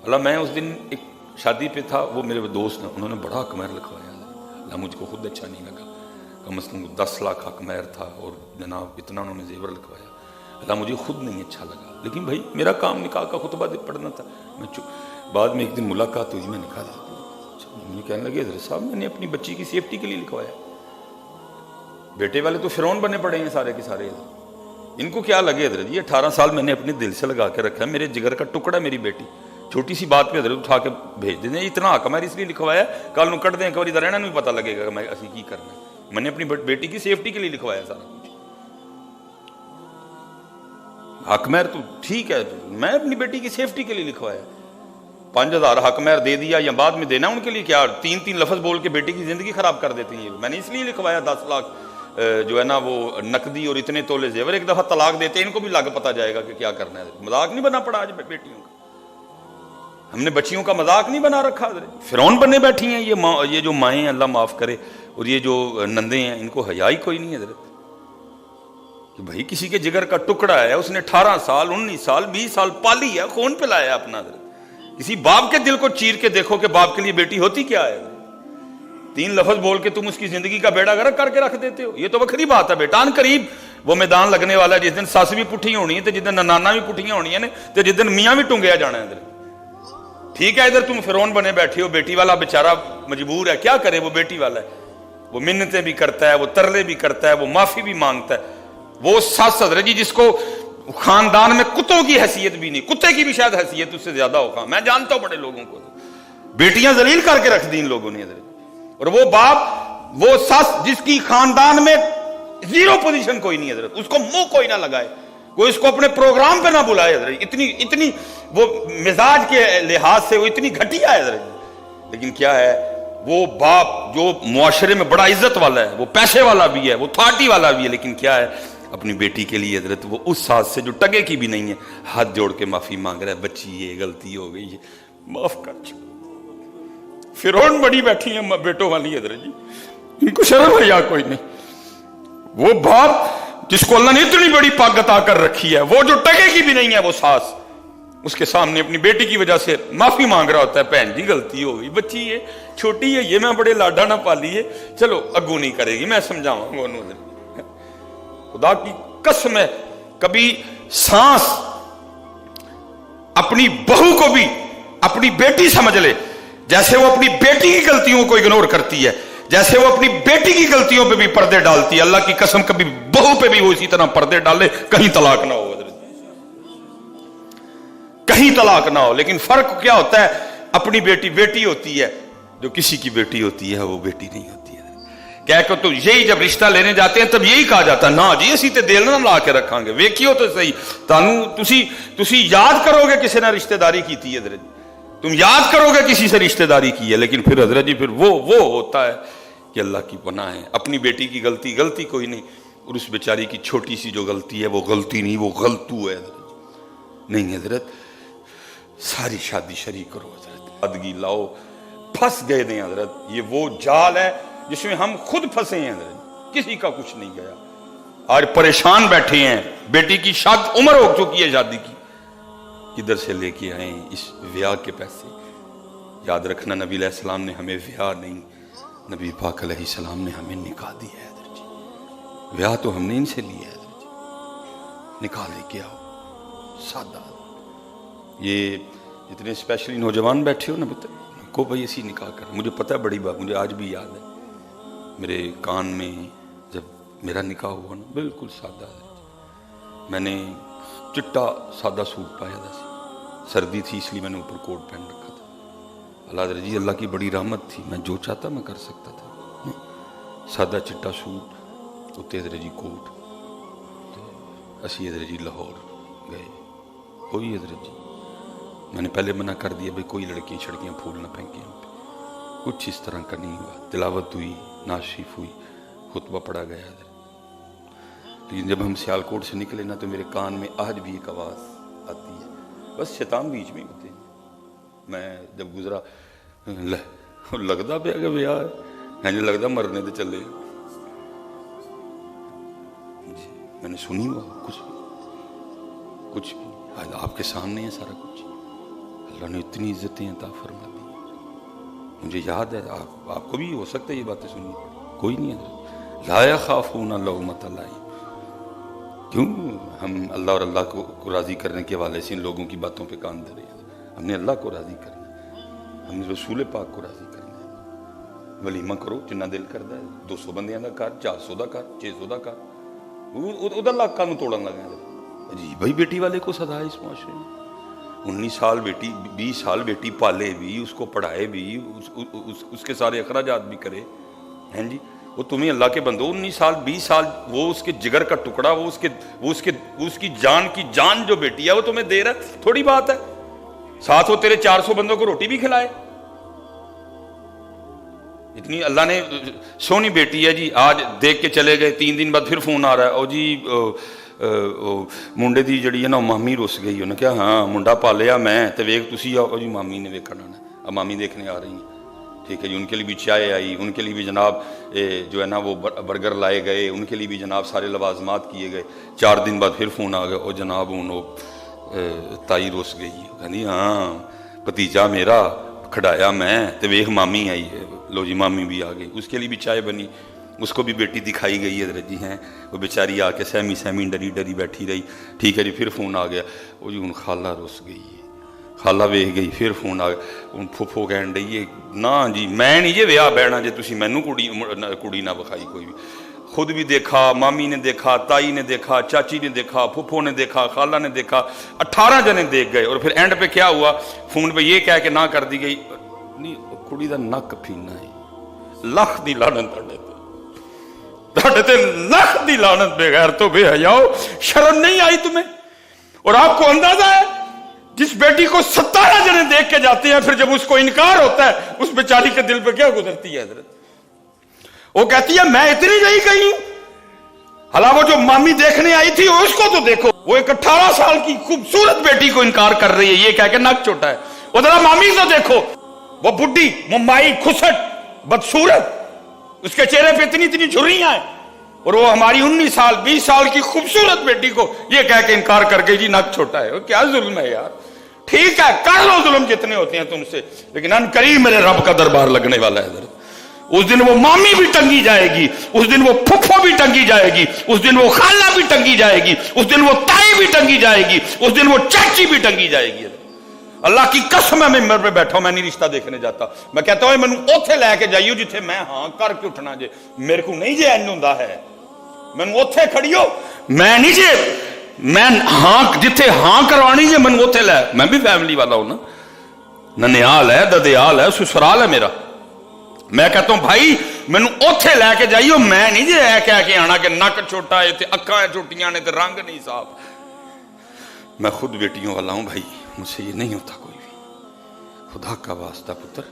اللہ میں اس دن ایک شادی پہ تھا، وہ میرے دوست نے، انہوں نے بڑا حق مہر لکھوایا، اللہ مجھ کو خود اچھا نہیں لگا، کم از کم 10 لاکھ حق مہر تھا، اور جناب اتنا انہوں نے زیور لکھوایا، اللہ مجھے خود نہیں اچھا لگا، لیکن بھائی میرا کام نکاح کا خطبہ پڑھنا تھا، میں بعد میں ایک دن ملاقات ہوئی، میں نکاح مجھے کہنے لگے حضرت صاحب میں نے اپنی بچی کی سیفٹی کے لیے لکھوایا، بیٹے والے تو فرعون بننے پڑے ہیں سارے کے سارے، ان کو کیا لگے حضرت جی 18 سال میں نے اپنے دل سے لگا کے رکھا ہے، میرے جگر کا ٹکڑا میری بیٹی، چھوٹی سی بات پہ حضرت اٹھا کے بھیج دیں، اتنا حق میں اس لیے لکھوایا، کل نو کٹ دیں کہ ادھر رہنا نہیں پتہ لگے گا میں اسی کی کرنا ہے، میں نے اپنی بیٹی کی سیفٹی کے لیے لکھوایا سارا کچھ، حق مہر تو ٹھیک ہے، میں اپنی بیٹی کی سیفٹی کے لیے لکھوایا، 5000 حق مہر دے دیا یا بعد میں دینا ان کے لیے، کیا 3 لفظ بول کے بیٹی کی زندگی خراب کر دیتے ہیں، میں نے اس لیے لکھوایا 10 لاکھ جو ہے نا وہ نقدی اور اتنے تولے زیور، ایک دفعہ طلاق دیتے ہیں ان کو بھی لگ پتہ جائے گا کہ کیا کرنا ہے، مذاق نہیں بنا پڑا آج بیٹیوں کا، ہم نے بچیوں کا مذاق نہیں بنا رکھا، فرعون بننے بیٹھی ہیں یہ جو مائیں ہیں اللہ معاف کرے، اور یہ جو نندے ہیں ان کو حیا ہی کوئی نہیں ہے حضرت، کہ بھائی کسی کے جگر کا ٹکڑا ہے، اس نے 18 سال 19 سال 20 سال پالی ہے، خون پلایا ہے اپنا حضرت، کسی باپ کے دل کو چیر کے دیکھو کہ باپ کے لیے بیٹی ہوتی کیا ہے، 3 لفظ بول کے تم اس کی زندگی کا بیڑا غرق کر کے رکھ دیتے ہو، یہ تو وکری بات ہے بیٹا، ان قریب وہ میدان لگنے والا ہے جس دن ساس بھی پٹھی ہونی ہے، تو جس دن نانا بھی پٹھیاں ہونی ہیں، تو جس دن میاں بھی ٹنگیا جانا ہے ادھر، ٹھیک ہے ادھر تم فرعون بنے بیٹھے ہو، بیٹی والا بیچارہ مجبور ہے، کیا کرے وہ بیٹی والا ہے، وہ منتیں بھی کرتا ہے، وہ ترلے بھی کرتا ہے، وہ معافی بھی مانگتا ہے، وہ ساس حضرت جی جس کو خاندان میں کتوں کی حیثیت بھی نہیں، کتے کی بھی شاید حیثیت اس سے زیادہ ہوگا، میں جانتا ہوں بڑے لوگوں کو، بیٹیاں ذلیل کر کے رکھ دی ان لوگوں نے حضرت، اور وہ باپ وہ ساس جس کی خاندان میں 0 پوزیشن کوئی نہیں حضرت، اس کو منہ کوئی نہ لگائے، کوئی اس کو اپنے پروگرام پہ نہ بلائے حضرت، اتنی وہ مزاج کے لحاظ سے وہ اتنی گھٹیا ہے حضرت، لیکن کیا ہے وہ باپ جو معاشرے میں بڑا عزت والا ہے، وہ پیسے والا بھی ہے، وہ تھارٹی والا بھی ہے، لیکن کیا ہے اپنی بیٹی کے لیے حضرت وہ اس ساس سے جو ٹگے کی بھی نہیں ہے ہاتھ جوڑ کے معافی مانگ رہا ہے، بچی یہ غلطی ہو گئی ہے معاف کر چھوڑ، فرعون بڑی بیٹھی ہیں بیٹوں والی حضرت جی، ان کو شرم ہے یا کوئی نہیں، وہ باپ جس کو اللہ نے اتنی بڑی پاک عطا کر رکھی ہے، وہ جو ٹگے کی بھی نہیں ہے وہ ساس، اس کے سامنے اپنی بیٹی کی وجہ سے معافی مانگ رہا ہوتا ہے، بہن جی غلطی ہو گئی، بچی ہے چھوٹی ہے، یہ میں بڑے لاڈا نہ پالی ہے، چلو اگو نہیں کرے گی، میں سمجھاؤں گا انہوں نے، خدا کی قسم ہے کبھی سانس اپنی بہو کو بھی اپنی بیٹی سمجھ لے، جیسے وہ اپنی بیٹی کی غلطیوں کو اگنور کرتی ہے، جیسے وہ اپنی بیٹی کی غلطیوں پہ بھی پردے ڈالتی ہے، اللہ کی قسم کبھی بہو پہ بھی وہ اسی طرح پردے ڈالے، کہیں طلاق نہ ہو حضرت، کہیں طلاق نہ ہو، لیکن فرق کیا ہوتا ہے، اپنی بیٹی بیٹی ہوتی ہے، جو کسی کی بیٹی ہوتی ہے وہ بیٹی نہیں ہوتی ہے، کہہ کہ تو یہی جب رشتہ لینے جاتے ہیں تب یہی کہا جاتا ہے نا جی اسی تے دل نہ لا کے رکھاں گے، ویکھیو تو صحیح تسی یاد کرو گے کسی نے رشتہ داری کی تھی حضرت، تم یاد کرو گے کسی سے رشتہ داری کی ہے، لیکن پھر حضرت جی پھر وہ ہوتا ہے کہ اللہ کی پناہ ہے، اپنی بیٹی کی غلطی کوئی نہیں، اور اس بیچاری کی چھوٹی سی جو غلطی ہے وہ غلطی نہیں، وہ غلطو ہے حضرت، نہیں حضرت ساری شادی شریک کرو حضرت، ادگی لاؤ، پھنس گئے دیں حضرت، یہ وہ جال ہے جس میں ہم خود پھنسے ہیں حضرت، کسی کا کچھ نہیں گیا، آج پریشان بیٹھے ہیں، بیٹی کی شادی عمر ہو چکی ہے شادی کی، کدھر سے لے کے آئیں اس ویاہ کے پیسے، یاد رکھنا نبی علیہ السلام نے ہمیں ویاہ نہیں، نبی پاک علیہ السلام نے ہمیں نکاح دیا ہے حضرت جی، ویاہ تو ہم نے ان سے لیا ہے حضرت جی، نکاح لے کے آؤ سادہ، یہ جتنے اسپیشلی نوجوان بیٹھے ہو نا کو بھائی اسی نکاح کر، مجھے پتہ ہے بڑی بات، مجھے آج بھی یاد ہے میرے کان میں جب میرا نکاح ہوا نا بالکل سادہ ہے، میں نے چٹا سادہ سوٹ پایا تھا، سردی تھی اس لیے میں نے اوپر کوٹ پہن رکھا تھا، اللہ حضرت جی اللہ کی بڑی رحمت تھی، میں جو چاہتا میں کر سکتا تھا، سادہ چٹا سوٹ اتنے حضرت جی کوٹ، تو اسی حضرت جی لاہور گئے، کوئی حضرت جی میں نے پہلے منع کر دیا بھائی کوئی لڑکیاں چھڑکیاں پھول نہ پھینکیں ہم پہ، کچھ اس طرح کا نہیں ہوا، تلاوت ہوئی، نعت شریف ہوئی، خطبہ پڑھا گیا حضرت، لیکن جب ہم سیالکوٹ سے نکلے نا تو میرے کان میں آج بھی ایک آواز آتی ہے، بس شیطان بیچ میں ہوتے ہیں، میں جب گزرا لگتا پہ کہ بیاہ ہے جو لگتا مرنے تو چلے، جی میں نے سنی ہوا کچھ بھی آپ کے سامنے ہے سارا کچھ، اللہ نے اتنی عزتیں عطا فرما دی. مجھے یاد ہے آپ کو بھی ہو سکتا ہے یہ باتیں سننی پڑی. کوئی نہیں ہے لا یخافون لومۃ لائم. کیوں ہم اللہ اور اللہ کو راضی کرنے کے حوالے سے ان لوگوں کی باتوں پہ کان دھرے ہیں؟ ہم نے اللہ کو راضی کرنا ہے, ہم نے رسول پاک کو راضی کرنا ہے. ولیمہ کرو جنہ دل کردا ہے, 200 بندیاں دا کر, 400 دا کر, 600 دا کر, وہ اللہ کانوں توڑن لگا. عجیب بھائی بیٹی والے کو سزا ہے اس معاشرے میں. 19 سال بیٹی, 20 سال بیٹی پالے بھی, اس کو پڑھائے بھی, اس کے سارے اخراجات بھی کرے ہیں جی. وہ تمہیں اللہ کے بندو 19 سال 20 سال وہ اس کے جگر کا ٹکڑا, وہ اس کی جان کی جان جو بیٹی ہے وہ تمہیں دے رہا ہے, تھوڑی بات ہے. ساتھ وہ تیرے 400 بندوں کو روٹی بھی کھلائے. اتنی اللہ نے سونی بیٹی ہے جی, آج دیکھ کے چلے گئے, 3 دن بعد پھر فون آ رہا ہے, او جی منڈے دی جڑی ہے نا مامی رس گئی. انہوں نے کہا ہاں منڈا پالیا میں تے ویکھ تسی آؤ جی مامی نے ویکھنا ہے. اب مامی دیکھنے آ رہی ہیں, ٹھیک ہے جی. ان کے لیے بھی چائے آئی, ان کے لیے بھی جناب جو ہے نا وہ برگر لائے گئے, ان کے لیے بھی جناب سارے لوازمات کیے گئے. 4 دن بعد پھر فون آ گیا, او جناب وہ تائی رس گئی. کہنی ہاں بھتیجا میرا کھڑایا میں تے ویکھ مامی آئی ہے. لو جی مامی بھی آ گئی, اس کے لیے بھی چائے بنی, اس کو بھی بیٹی دکھائی گئی ہے حضرت جی ہیں. وہ بیچاری آ کے سہمی ڈری ڈری بیٹھی رہی. ٹھیک ہے جی پھر فون آ گیا, وہ جی ہن خالہ رس گئی ہے. خالہ ویکھ گئی, پھر فون آ گیا. ہن پھوپھو کہن ڈئی ہے نا جی میں نہیں جی ویاہ بہنا جے تسی مینوں کڑی نہ بخائی کوئی بھی. خود بھی دیکھا, مامی نے دیکھا, تائی نے دیکھا, چاچی نے دیکھا, پھوپھو نے دیکھا, خالہ نے دیکھا, 18 جنے دیکھ گئے. اور پھر اینڈ پہ کیا ہوا, فون پہ یہ کہہ کے نہ کر دی گئی, نہیں کڑی دا نک پھینا ہے. لکھ دی لعنت تہاڈے تے, لکھ دی لعنت. بے غیر تو بے حیاؤ, شرم نہیں آئی تمہیں؟ اور آپ کو اندازہ ہے جس بیٹی کو 17 جنے دیکھ کے جاتے ہیں, پھر جب اس کو انکار ہوتا ہے اس بیچاری کے دل پہ کیا گزرتی ہے حضرت؟ وہ کہتی ہے میں اتنی نہیں گئی ہوں, حالانکہ وہ جو مامی دیکھنے آئی تھی اس کو تو دیکھو, وہ ایک 18 سال کی خوبصورت بیٹی کو انکار کر رہی ہے یہ کہہ کے نک چھوٹا ہے. وہ ذرا مامی تو دیکھو, وہ بڈھی ممائی کھسٹ بدصورت, اس کے چہرے پہ اتنی جھریاں ہیں, اور وہ ہماری 19 سال 20 سال کی خوبصورت بیٹی کو یہ کہہ کے انکار کر کے جی نک چھوٹا ہے. کیا ظلم ہے یار. ٹھیک ہے کر لو ظلم جتنے ہوتے ہیں تم سے, لیکن ان قریب میرے رب کا دربار لگنے والا ہے حضرت. اس دن وہ مامی بھی ٹنگی جائے گی, اس دن وہ پھپھو بھی ٹنگی جائے گی, اس دن وہ خالہ بھی ٹنگی جائے گی, اس دن وہ تائی بھی ٹنگی جائے گی, اس دن وہ چاچی بھی ٹنگی جائے گی. اللہ کی قسم ہے میں ممبر پہ بیٹھا ہوں, میں نہیں رشتہ دیکھنے جاتا. میں کہتا ہوں مینوں اوتھے لے کے جائیو جتھے میں ہاں کر کے اٹھنا جے. میرے کو نہیں جے این ہوندا ہے, مینوں اوتھے کھڑیو, میں نہیں جے میں ہاں جتھے ہاں کروانی جے مینوں اوتھے لے. میں بھی فیملی والا ہوں نا, ننیال ہے, ددیال ہے, سسرال ہے میرا. میں کہتا ہوں بھائی مینوں اوتھے لے کے جائیو, میں نہیں جے اے کہہ کے آنا کہ نک چھوٹا ہے تے اکھاں چھوٹیاں نے تے رنگ نہیں صاف. میں خود بیٹیوں والا ہوں بھائی, مجھ سے یہ نہیں ہوتا کوئی بھی. خدا کا واسطہ پتر